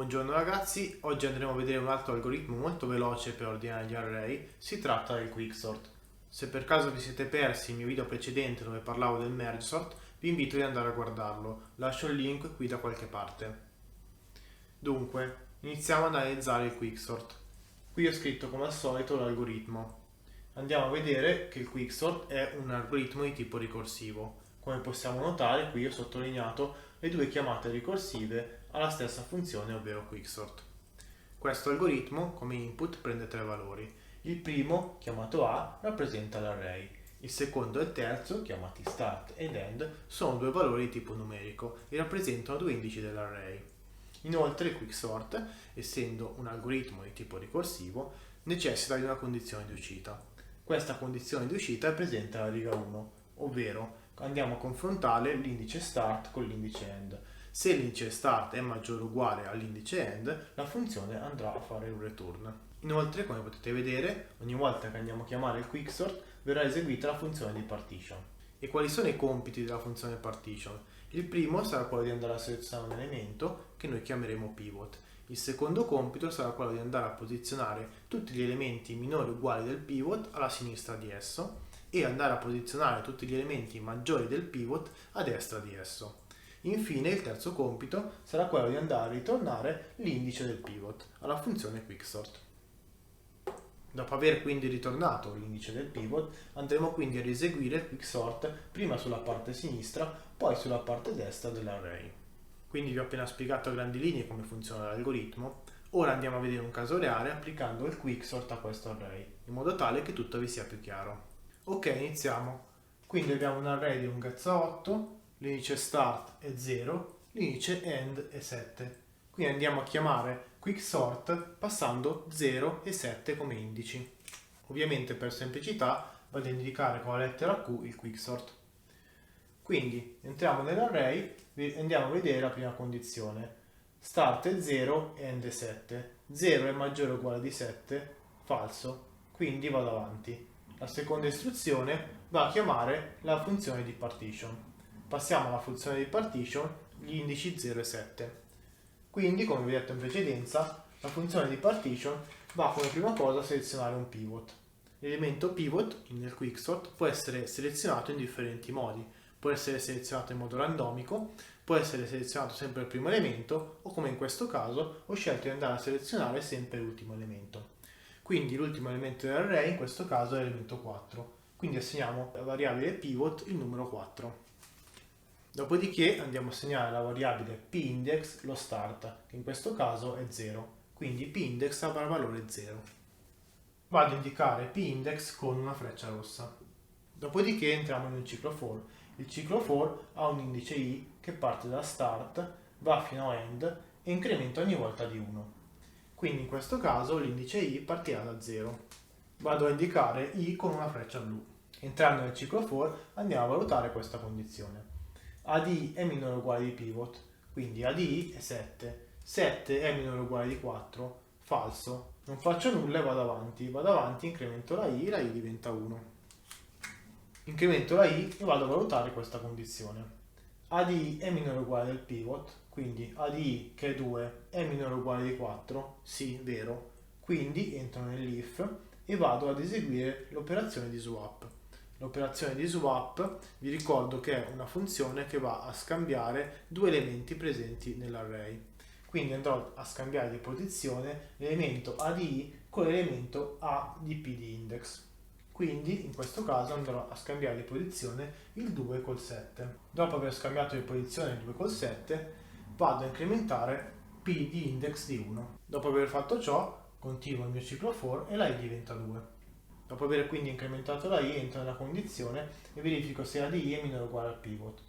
Buongiorno ragazzi, oggi andremo a vedere un altro algoritmo molto veloce per ordinare gli array, si tratta del quicksort. Se per caso vi siete persi il mio video precedente dove parlavo del merge sort, vi invito ad andare a guardarlo, lascio il link qui da qualche parte. Dunque, iniziamo ad analizzare il quicksort. Qui ho scritto come al solito l'algoritmo. Andiamo a vedere che il quicksort è un algoritmo di tipo ricorsivo. Come possiamo notare, qui ho sottolineato le due chiamate ricorsive alla stessa funzione, ovvero quicksort. Questo algoritmo come input prende tre valori. Il primo, chiamato A, rappresenta l'array. Il secondo e il terzo, chiamati start ed end, sono due valori di tipo numerico e rappresentano due indici dell'array. Inoltre il quicksort, essendo un algoritmo di tipo ricorsivo, necessita di una condizione di uscita. Questa condizione di uscita è presente alla riga 1, ovvero andiamo a confrontare l'indice start con l'indice end. Se l'indice start è maggiore o uguale all'indice end, la funzione andrà a fare un return. Inoltre, come potete vedere, ogni volta che andiamo a chiamare il quicksort verrà eseguita la funzione di partition. E quali sono i compiti della funzione partition? Il primo sarà quello di andare a selezionare un elemento che noi chiameremo pivot. Il secondo compito sarà quello di andare a posizionare tutti gli elementi minori o uguali del pivot alla sinistra di esso e andare a posizionare tutti gli elementi maggiori del pivot a destra di esso. Infine il terzo compito sarà quello di andare a ritornare l'indice del pivot alla funzione quicksort. Dopo aver quindi ritornato l'indice del pivot, andremo quindi a eseguire il quicksort prima sulla parte sinistra, poi sulla parte destra dell'array. Quindi vi ho appena spiegato a grandi linee come funziona l'algoritmo. Ora andiamo a vedere un caso reale applicando il quicksort a questo array, in modo tale che tutto vi sia più chiaro. Ok, iniziamo. Quindi abbiamo un array di lunghezza 8, l'indice start è 0, l'indice end è 7. Quindi andiamo a chiamare quicksort passando 0 e 7 come indici. Ovviamente per semplicità vado a indicare con la lettera Q il quicksort. Quindi entriamo nell'array e andiamo a vedere la prima condizione. Start è 0 e end è 7. 0 è maggiore o uguale di 7, falso, quindi vado avanti. La seconda istruzione va a chiamare la funzione di partition. Passiamo alla funzione di partition gli indici 0 e 7. Quindi, come vi ho detto in precedenza, la funzione di partition va come prima cosa a selezionare un pivot. L'elemento pivot nel quicksort può essere selezionato in differenti modi. Può essere selezionato in modo randomico, può essere selezionato sempre il primo elemento o, come in questo caso, ho scelto di andare a selezionare sempre l'ultimo elemento. Quindi l'ultimo elemento dell'array in questo caso è l'elemento 4. Quindi assegniamo alla variabile pivot il numero 4. Dopodiché andiamo a assegnare alla variabile pindex lo start, che in questo caso è 0. Quindi pindex avrà valore 0. Vado a indicare pindex con una freccia rossa. Dopodiché entriamo in un ciclo for. Il ciclo for ha un indice i che parte da start, va fino a end e incrementa ogni volta di 1. Quindi in questo caso l'indice i partirà da 0. Vado a indicare i con una freccia blu. Entrando nel ciclo for andiamo a valutare questa condizione. A di i è minore o uguale di pivot, quindi A di i è 7. 7 è minore o uguale di 4, falso. Non faccio nulla e vado avanti, incremento la i diventa 1. Incremento la i e vado a valutare questa condizione. A di i è minore o uguale del pivot, quindi A di i che è 2 è minore o uguale di 4, sì, vero. Quindi entro nell'if e vado ad eseguire l'operazione di swap. L'operazione di swap vi ricordo che è una funzione che va a scambiare due elementi presenti nell'array. Quindi andrò a scambiare di posizione l'elemento A di i con l'elemento A di P di index. Quindi in questo caso andrò a scambiare di posizione il 2 col 7. Dopo aver scambiato di posizione il 2 col 7 vado a incrementare P di index di 1. Dopo aver fatto ciò continuo il mio ciclo for e la i diventa 2. Dopo aver quindi incrementato la i entro nella condizione e verifico se A di i è minore o uguale al pivot.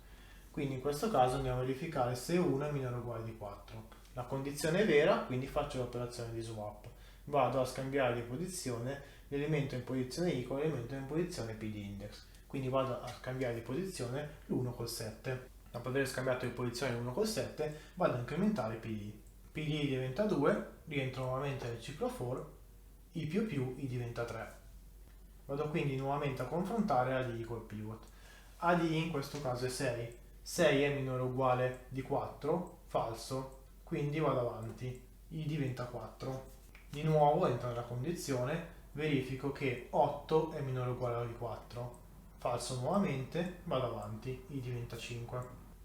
Quindi in questo caso andiamo a verificare se 1 è minore o uguale di 4. La condizione è vera, quindi faccio l'operazione di swap. Vado a scambiare di posizione l'elemento in posizione i con l'elemento in posizione p di index. Quindi vado a scambiare di posizione l'1 col 7. Dopo aver scambiato di posizione l'1 col 7 vado a incrementare p di i. P di i diventa 2, rientro nuovamente nel ciclo for, i più i diventa 3. Vado quindi nuovamente a confrontare A di i col pivot. A di i in questo caso è 6. 6 è minore o uguale di 4, falso, quindi vado avanti, i diventa 4. Di nuovo entro nella condizione, verifico che 8 è minore o uguale di 4, falso nuovamente, vado avanti, i diventa 5.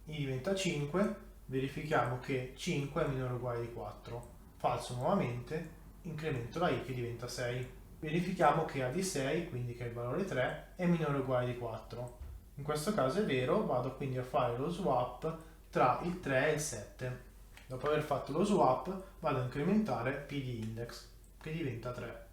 I diventa 5, verifichiamo che 5 è minore o uguale di 4, falso nuovamente, incremento la i che diventa 6. Verifichiamo che a di 6, quindi che è il valore 3, è minore o uguale di 4. In questo caso è vero, vado quindi a fare lo swap tra il 3 e il 7. Dopo aver fatto lo swap vado a incrementare p di index che diventa 3.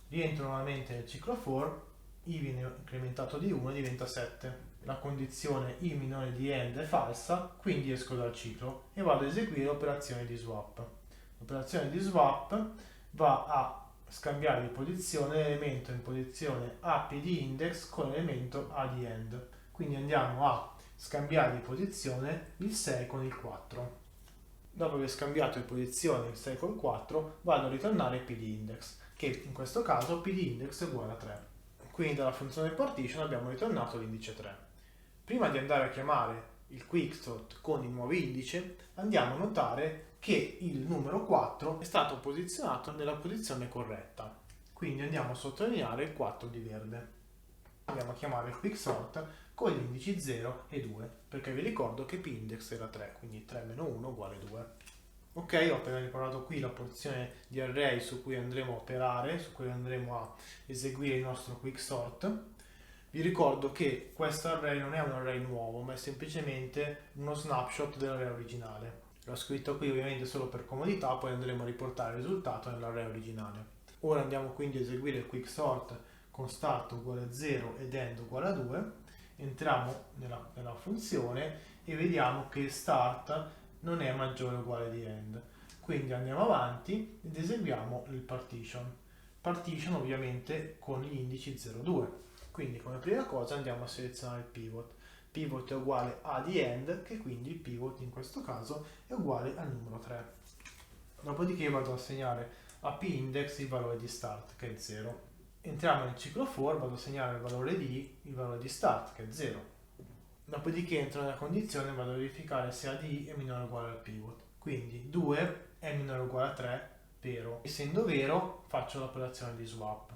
Rientro nuovamente nel ciclo for, i viene incrementato di 1 e diventa 7. La condizione i minore di end è falsa, quindi esco dal ciclo e vado ad eseguire l'operazione di swap. L'operazione di swap va a scambiare di posizione l'elemento in posizione AP di index con l'elemento A di end. Quindi andiamo a scambiare di posizione il 6 con il 4. Dopo aver scambiato di posizione il 6 con il 4, vado a ritornare p di index, che in questo caso p di index è uguale a 3. Quindi dalla funzione partition abbiamo ritornato l'indice 3. Prima di andare a chiamare il quicksort con il nuovo indice, andiamo a notare che il numero 4 è stato posizionato nella posizione corretta. Quindi andiamo a sottolineare il 4 di verde. Andiamo a chiamare il quicksort con gli indici 0 e 2, perché vi ricordo che p-index era 3, quindi 3 meno 1 uguale 2. Ok, ho appena ricordato qui la porzione di array su cui andremo a operare, su cui andremo a eseguire il nostro quicksort. Vi ricordo che questo array non è un array nuovo, ma è semplicemente uno snapshot dell'array originale. L'ho scritto qui ovviamente solo per comodità, poi andremo a riportare il risultato nell'array originale. Ora andiamo quindi a eseguire il quicksort con start uguale a 0 ed end uguale a 2. Entriamo nella funzione e vediamo che start non è maggiore o uguale di end. Quindi andiamo avanti ed eseguiamo il partition. Partition ovviamente con gli indici 0, 2. Quindi come prima cosa andiamo a selezionare il pivot. Pivot è uguale a di end, che quindi il pivot in questo caso è uguale al numero 3. Dopodiché vado a assegnare a p-index il valore di start, che è 0. Entriamo nel ciclo for, vado a segnare il valore di start, che è 0. Dopodiché entro nella condizione e vado a verificare se a di i è minore o uguale al pivot. Quindi 2 è minore o uguale a 3, vero. Essendo vero, faccio l'operazione di swap.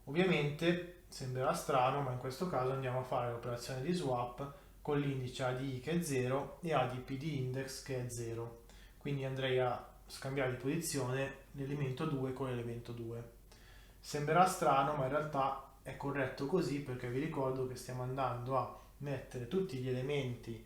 Ovviamente sembrerà strano, ma in questo caso andiamo a fare l'operazione di swap con l'indice a di i che è 0 e a di p di index che è 0. Quindi andrei a scambiare di posizione l'elemento 2 con l'elemento 2. Sembrerà strano, ma in realtà è corretto così, perché vi ricordo che stiamo andando a mettere tutti gli elementi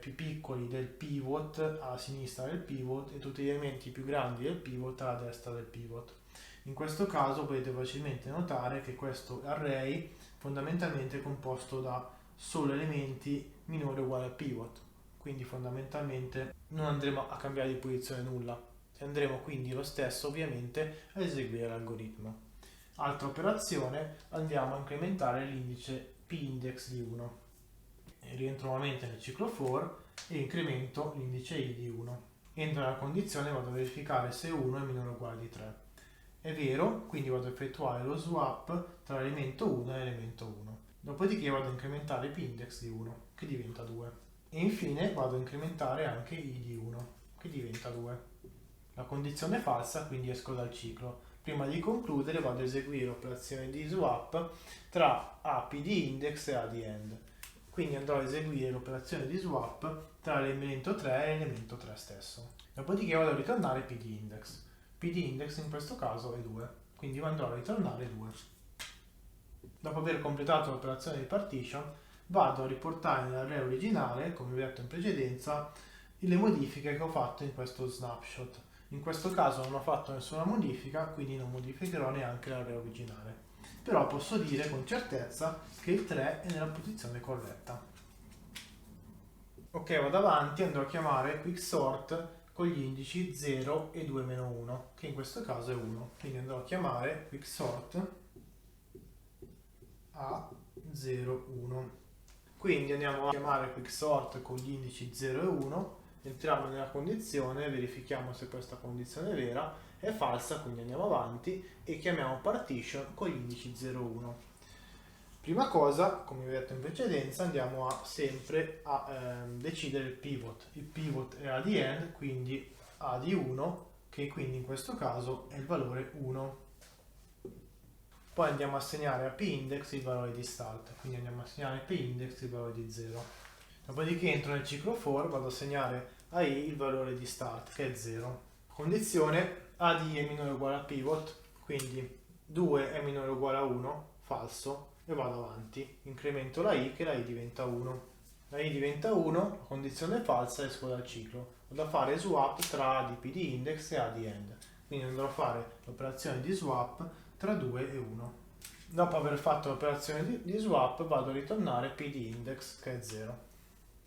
più piccoli del pivot alla sinistra del pivot e tutti gli elementi più grandi del pivot alla destra del pivot. In questo caso potete facilmente notare che questo array fondamentalmente è composto da solo elementi minori o uguali al pivot, quindi fondamentalmente non andremo a cambiare di posizione nulla e andremo quindi lo stesso ovviamente a eseguire l'algoritmo. Altra operazione, andiamo a incrementare l'indice p-index di 1. Rientro nuovamente nel ciclo for e incremento l'indice i di 1. Entro nella condizione e vado a verificare se 1 è minore o uguale di 3. È vero, quindi vado a effettuare lo swap tra l'elemento 1 e l'elemento 1. Dopodiché vado a incrementare p-index di 1, che diventa 2. E infine vado a incrementare anche i di 1, che diventa 2. La condizione è falsa, quindi esco dal ciclo. Prima di concludere vado ad eseguire l'operazione di swap tra AP di index e A di end. Quindi andrò a eseguire l'operazione di swap tra l'elemento 3 e l'elemento 3 stesso. Dopodiché vado a ritornare P di index. P di index in questo caso è 2, quindi andrò a ritornare 2. Dopo aver completato l'operazione di partition, vado a riportare nell'array originale, come vi ho detto in precedenza, le modifiche che ho fatto in questo snapshot. In questo caso non ho fatto nessuna modifica, quindi non modificherò neanche l'array originale. Però posso dire con certezza che il 3 è nella posizione corretta. Ok, vado avanti, andrò a chiamare quicksort con gli indici 0 e 2-1, che in questo caso è 1. Quindi andrò a chiamare quicksort a 0, 1. Quindi andiamo a chiamare quicksort con gli indici 0 e 1. Entriamo nella condizione, verifichiamo se questa condizione è vera, è falsa, quindi andiamo avanti e chiamiamo partition con gli indici 0, 1. Prima cosa, come vi ho detto in precedenza, andiamo sempre a decidere il pivot. Il pivot è A di end, quindi A di 1, che quindi in questo caso è il valore 1. Poi andiamo a assegnare a p-index il valore di start, quindi andiamo a assegnare a p-index il valore di 0. Dopodiché entro nel ciclo for, vado a assegnare a i il valore di start, che è 0. Condizione a di è minore o uguale a pivot, quindi 2 è minore o uguale a 1, falso, e vado avanti. Incremento la i, che la i diventa 1. La i diventa 1, la condizione è falsa, esco dal ciclo. Vado a fare swap tra a di p di index e a di end. Quindi andrò a fare l'operazione di swap tra 2 e 1. Dopo aver fatto l'operazione di swap vado a ritornare p di index, che è 0.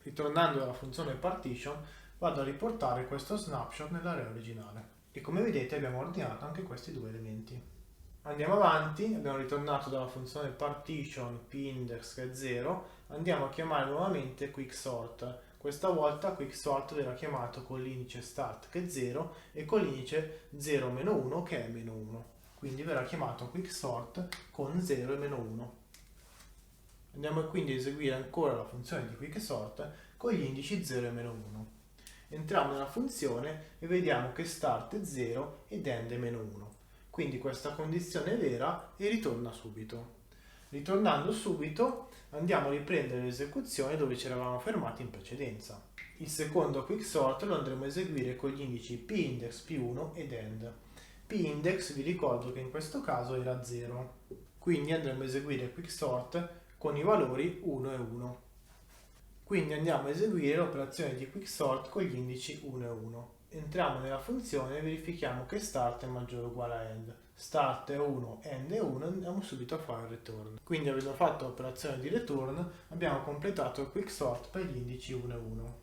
Ritornando alla funzione partition vado a riportare questo snapshot nell'array originale e come vedete abbiamo ordinato anche questi due elementi. Andiamo avanti, abbiamo ritornato dalla funzione partition p-index che è 0, andiamo a chiamare nuovamente quicksort. Questa volta quicksort verrà chiamato con l'indice start che è 0 e con l'indice 0-1 che è -1. Quindi verrà chiamato quicksort con 0 e -1. Andiamo quindi a eseguire ancora la funzione di quicksort con gli indici 0 e -1. Entriamo nella funzione e vediamo che start è 0 ed end è -1. Quindi questa condizione è vera e ritorna subito. Ritornando subito andiamo a riprendere l'esecuzione dove ci eravamo fermati in precedenza. Il secondo quicksort lo andremo a eseguire con gli indici p-index, p1 ed end. p-index vi ricordo che in questo caso era 0. Quindi andremo a eseguire quicksort con i valori 1 e 1. Quindi andiamo a eseguire l'operazione di quicksort con gli indici 1 e 1. Entriamo nella funzione e verifichiamo che start è maggiore o uguale a end. Start è 1, end è 1 e andiamo subito a fare il return. Quindi avendo fatto l'operazione di return abbiamo completato il quicksort per gli indici 1 e 1.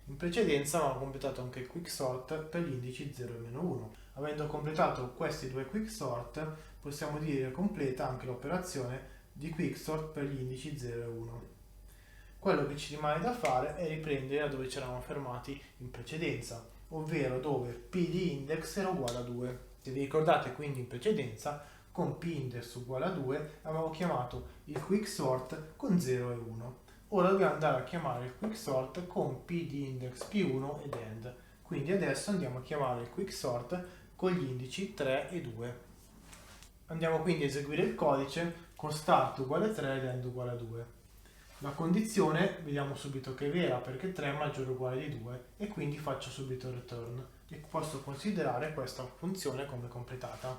In precedenza avevamo completato anche il quicksort per gli indici 0 e -1. Avendo completato questi due quicksort possiamo dire completa anche l'operazione di quicksort per gli indici 0 e 1. Quello che ci rimane da fare è riprendere da dove ci eravamo fermati in precedenza, ovvero dove p di index era uguale a 2. Se vi ricordate quindi in precedenza, con p-index uguale a 2 avevamo chiamato il quicksort con 0 e 1. Ora dobbiamo andare a chiamare il quicksort con p di index p1 ed end. Quindi adesso andiamo a chiamare il quicksort con gli indici 3 e 2. Andiamo quindi a eseguire il codice con start uguale a 3 ed end uguale a 2. La condizione vediamo subito che è vera perché 3 è maggiore o uguale di 2 e quindi faccio subito return e posso considerare questa funzione come completata.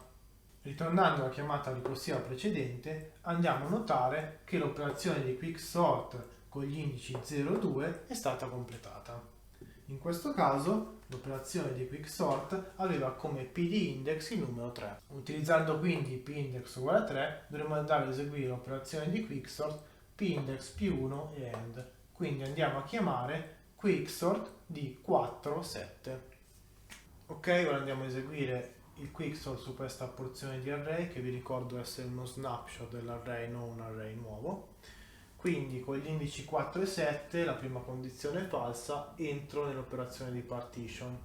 Ritornando alla chiamata ricorsiva precedente andiamo a notare che l'operazione di quicksort con gli indici 0 e 2 è stata completata. In questo caso l'operazione di quicksort aveva come p di index il numero 3. Utilizzando quindi p-index uguale a 3 dovremo andare ad eseguire l'operazione di quicksort p-index p1 e end. Quindi andiamo a chiamare quicksort di 4, 7. Ok, ora andiamo a eseguire il quicksort su questa porzione di array che vi ricordo essere uno snapshot dell'array, non un array nuovo. Quindi con gli indici 4 e 7 la prima condizione è falsa, entro nell'operazione di partition.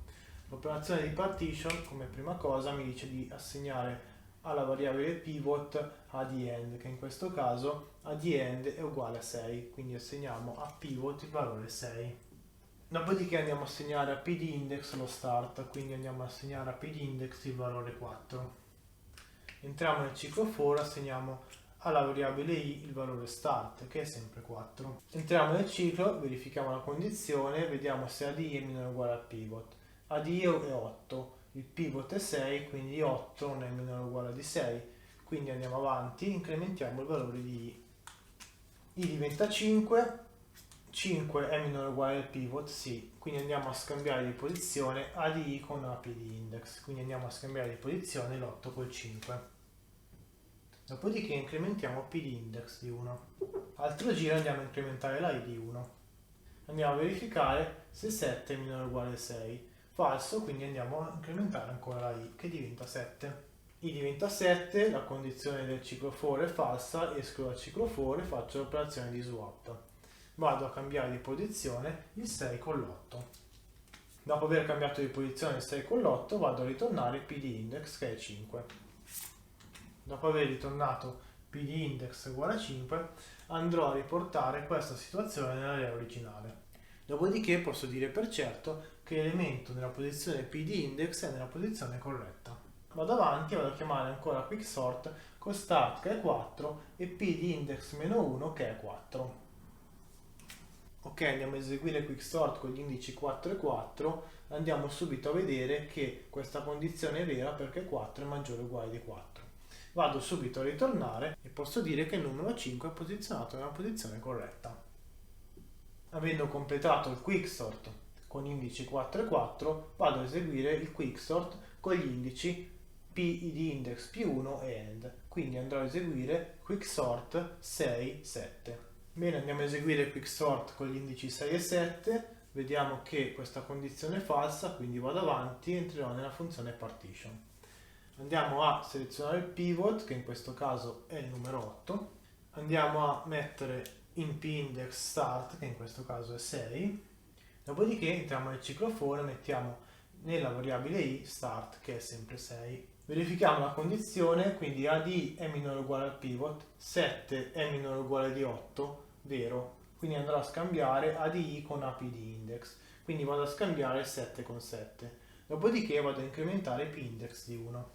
L'operazione di partition come prima cosa mi dice di assegnare alla variabile pivot a di end, che in questo caso a di end è uguale a 6, quindi assegniamo a pivot il valore 6. Dopodiché andiamo a assegnare a p di index lo start, quindi andiamo a assegnare a p di index il valore 4. Entriamo nel ciclo for, assegniamo alla variabile i il valore start, che è sempre 4. Entriamo nel ciclo, verifichiamo la condizione, vediamo se a di è minore o uguale al pivot. A di è 8. Il pivot è 6, quindi 8 non è minore o uguale di 6, quindi andiamo avanti, incrementiamo il valore di i. I diventa 5, 5 è minore o uguale al pivot, sì, quindi andiamo a scambiare di posizione a di i con a p di index, quindi andiamo a scambiare di posizione l'8 col 5. Dopodiché incrementiamo p di index di 1. Altro giro andiamo a incrementare la i di 1. Andiamo a verificare se 7 è minore o uguale a 6. Falso, quindi andiamo a incrementare ancora la i che diventa 7. I diventa 7, la condizione del ciclo for è falsa, esco dal ciclo for e faccio l'operazione di swap. Vado a cambiare di posizione il 6 con l'8. Dopo aver cambiato di posizione il 6 con l'8 vado a ritornare p di index che è 5. Dopo aver ritornato p di index uguale a 5, andrò a riportare questa situazione nell'array originale. Dopodiché posso dire per certo che l'elemento nella posizione p di index è nella posizione corretta. Vado avanti e vado a chiamare ancora quicksort con start che è 4 e p di index meno 1 che è 4. Ok, andiamo a eseguire quicksort con gli indici 4 e 4, andiamo subito a vedere che questa condizione è vera perché 4 è maggiore o uguale di 4. Vado subito a ritornare e posso dire che il numero 5 è posizionato nella posizione corretta. Avendo completato il quicksort con indici 4 e 4, vado a eseguire il quicksort con gli indici p di index più 1 e end. Quindi andrò a eseguire quicksort 6, 7. Bene, andiamo a eseguire il quicksort con gli indici 6 e 7. Vediamo che questa condizione è falsa, quindi vado avanti e entrerò nella funzione partition. Andiamo a selezionare il pivot, che in questo caso è il numero 8. Andiamo a mettere in p-index start, che in questo caso è 6. Dopodiché entriamo nel ciclo for e mettiamo nella variabile i start, che è sempre 6. Verifichiamo la condizione, quindi a di è minore o uguale al pivot, 7 è minore o uguale di 8, vero. Quindi andrò a scambiare a di i con ap di index, quindi vado a scambiare 7 con 7. Dopodiché vado a incrementare p-index di 1.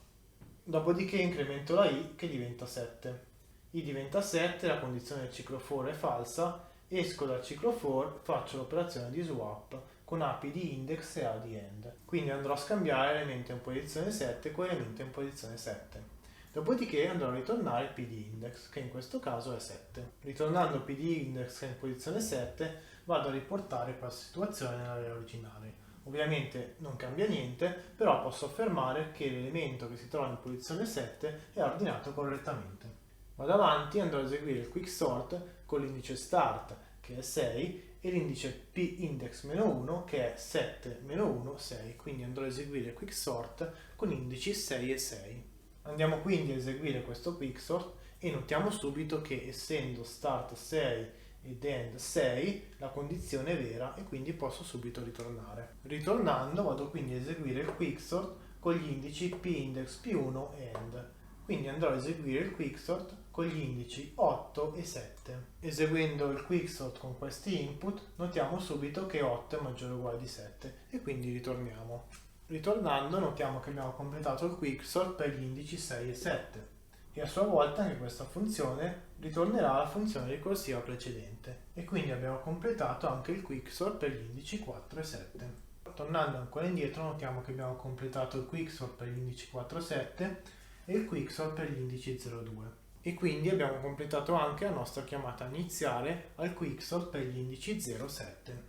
Dopodiché incremento la i che diventa 7. I diventa 7, la condizione del ciclo for è falsa, esco dal ciclo for, faccio l'operazione di swap con ap di index e a di end. Quindi andrò a scambiare elemento in posizione 7 con elemento in posizione 7. Dopodiché andrò a ritornare p di index, che in questo caso è 7. Ritornando p di index che è in posizione 7, vado a riportare questa situazione nell'array originale. Ovviamente non cambia niente, però posso affermare che l'elemento che si trova in posizione 7 è ordinato correttamente. Vado avanti e andrò a eseguire il quicksort con l'indice start che è 6 e l'indice p-index-1 che è 7 meno 1, 6. Quindi andrò a eseguire il quicksort con indici 6 e 6. Andiamo quindi a eseguire questo quicksort e notiamo subito che essendo start 6 ed end 6 la condizione è vera e quindi posso subito ritornare. Ritornando vado quindi a eseguire il quicksort con gli indici p-index più 1 e end. Quindi andrò a eseguire il quicksort con gli indici 8 e 7. Eseguendo il quicksort con questi input notiamo subito che 8 è maggiore o uguale di 7 e quindi ritorniamo. Ritornando notiamo che abbiamo completato il quicksort per gli indici 6 e 7 e a sua volta anche questa funzione ritornerà alla funzione ricorsiva precedente e quindi abbiamo completato anche il quicksort per gli indici 4 e 7. Tornando ancora indietro notiamo che abbiamo completato il quicksort per gli indici 4 e 7 e il quicksort per gli indici 0 e 2 e quindi abbiamo completato anche la nostra chiamata iniziale al quicksort per gli indici 0 e 7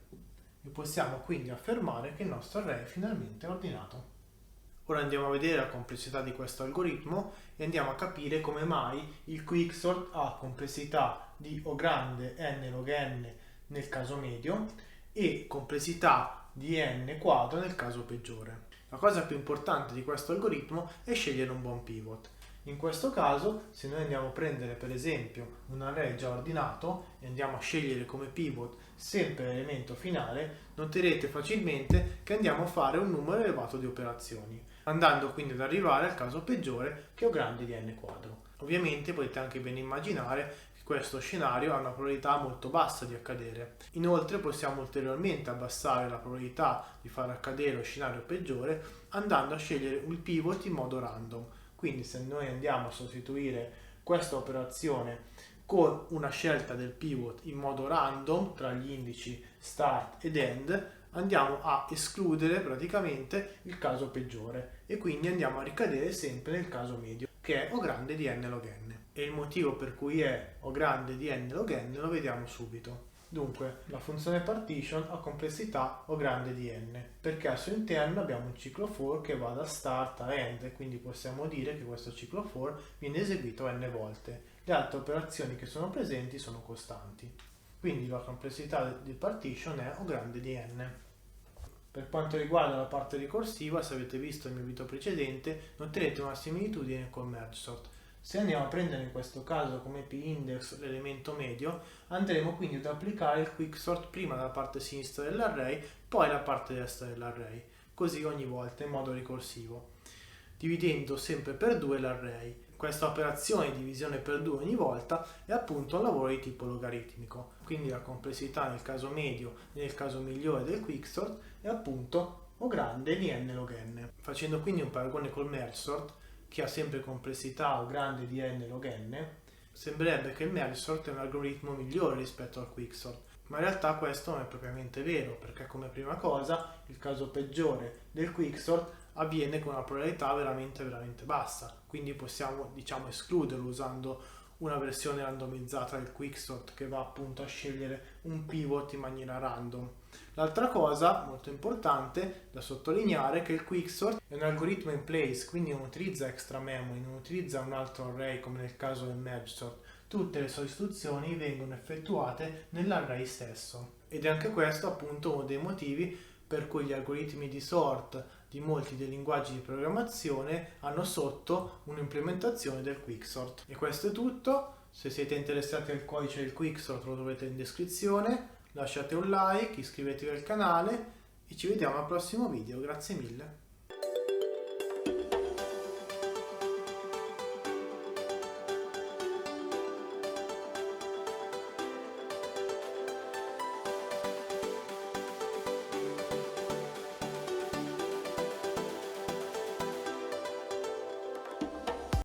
e possiamo quindi affermare che il nostro array è finalmente ordinato. Ora andiamo a vedere la complessità di questo algoritmo e andiamo a capire come mai il quicksort ha complessità di O grande n log n nel caso medio e complessità di n quadro nel caso peggiore. La cosa più importante di questo algoritmo è scegliere un buon pivot. In questo caso, se noi andiamo a prendere per esempio un array già ordinato e andiamo a scegliere come pivot sempre l'elemento finale, noterete facilmente che andiamo a fare un numero elevato di operazioni, andando quindi ad arrivare al caso peggiore che è O grande di n quadro. Ovviamente potete anche ben immaginare che questo scenario ha una probabilità molto bassa di accadere. Inoltre possiamo ulteriormente abbassare la probabilità di far accadere lo scenario peggiore andando a scegliere un pivot in modo random. Quindi se noi andiamo a sostituire questa operazione con una scelta del pivot in modo random tra gli indici start ed end, andiamo a escludere praticamente il caso peggiore e quindi andiamo a ricadere sempre nel caso medio, che è O grande di n log n. E il motivo per cui è O grande di n log n lo vediamo subito. Dunque, la funzione partition ha complessità O grande di n, perché al suo interno abbiamo un ciclo for che va da start a end, quindi possiamo dire che questo ciclo for viene eseguito n volte. Le altre operazioni che sono presenti sono costanti. Quindi la complessità del partition è O grande di n. Per quanto riguarda la parte ricorsiva, se avete visto il mio video precedente, noterete una similitudine con MergeSort. Se andiamo a prendere in questo caso come p-index l'elemento medio, andremo quindi ad applicare il quicksort prima dalla parte sinistra dell'array, poi dalla parte destra dell'array, così ogni volta in modo ricorsivo, dividendo sempre per 2 l'array. questa operazione di divisione per 2 ogni volta è appunto un lavoro di tipo logaritmico, quindi la complessità nel caso medio e nel caso migliore del quicksort è appunto O grande di n log n. Facendo quindi un paragone col merge sort, che ha sempre complessità O grande di n log n, sembrerebbe che il merge sort è un algoritmo migliore rispetto al quicksort, ma in realtà questo non è propriamente vero, perché come prima cosa il caso peggiore del quicksort avviene con una probabilità veramente bassa, quindi possiamo escluderlo usando una versione randomizzata del quicksort che va appunto a scegliere un pivot in maniera random. L'altra cosa molto importante da sottolineare è che il quicksort è un algoritmo in place, quindi non utilizza extra memory, non utilizza un altro array come nel caso del merge sort. Tutte le sue istruzioni vengono effettuate nell'array stesso, ed è anche questo appunto uno dei motivi per cui gli algoritmi di sort di molti dei linguaggi di programmazione hanno sotto un'implementazione del quicksort. E questo è tutto. Se siete interessati al codice del quicksort lo trovate in descrizione, lasciate un like, iscrivetevi al canale e ci vediamo al prossimo video. Grazie mille.